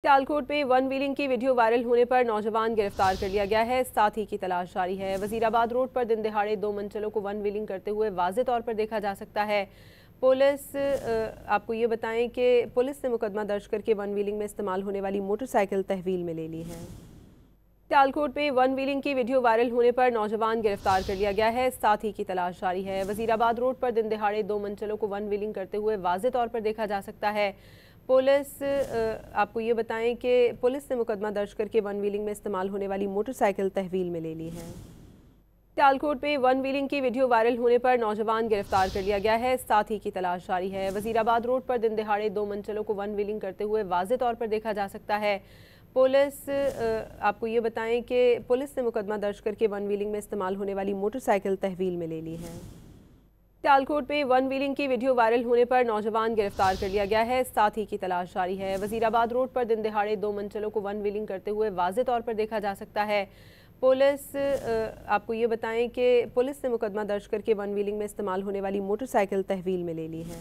सियालकोट में one wheeling की video viral होने पर नौजवान गिरफ्तार कर लिया गया है। साथी की तलाश जारी है। वजीराबाद रोड पर दिन दिहाड़े दो मंचलों को वन व्हीलिंग करते हुए वाज़े तौर पर देखा जा सकता है। पुलिस आपको ये बताएं कि पुलिस ने मुकदमा दर्ज करके वन व्हीलिंग में इस्तेमाल होने वाली मोटरसाइकिल तहवील में ले ली है। सियालकोट में वन व्हीलिंग की वीडियो वायरल होने पर नौजवान गिरफ्तार कर लिया गया है। साथी की तलाश जारी है। वजीराबाद रोड पर दिन दिहाड़े दो मंचलों को वन व्हीलिंग करते हुए वाज़े तौर पर देखा जा सकता है। पुलिस आपको ये बताएं कि पुलिस ने मुकदमा दर्ज करके वन व्हीलिंग में इस्तेमाल होने वाली मोटरसाइकिल तहवील में ले ली है। सियालकोट में वन व्हीलिंग की वीडियो वायरल होने पर नौजवान गिरफ्तार कर लिया गया है। साथी की तलाश जारी है। वजीराबाद रोड पर दिन दिहाड़े दो मंचलों को वन व्हीलिंग करते हुए वाज़े तौर पर देखा जा सकता है। पुलिस आपको ये बताएं कि पुलिस ने मुकदमा दर्ज करके वन व्हीलिंग में इस्तेमाल होने वाली मोटरसाइकिल तहवील में ले ली है। सियालकोट में वन व्हीलिंग की वीडियो वायरल होने पर नौजवान गिरफ्तार कर लिया गया है। साथी की तलाश जारी है। वजीराबाद रोड पर दिन दिहाड़े दो मंचलों को वन व्हीलिंग करते हुए वाज़े तौर पर देखा जा सकता है। पुलिस आपको ये बताएं कि पुलिस ने मुकदमा दर्ज करके वन व्हीलिंग में इस्तेमाल होने वाली मोटरसाइकिल तहवील में ले ली है।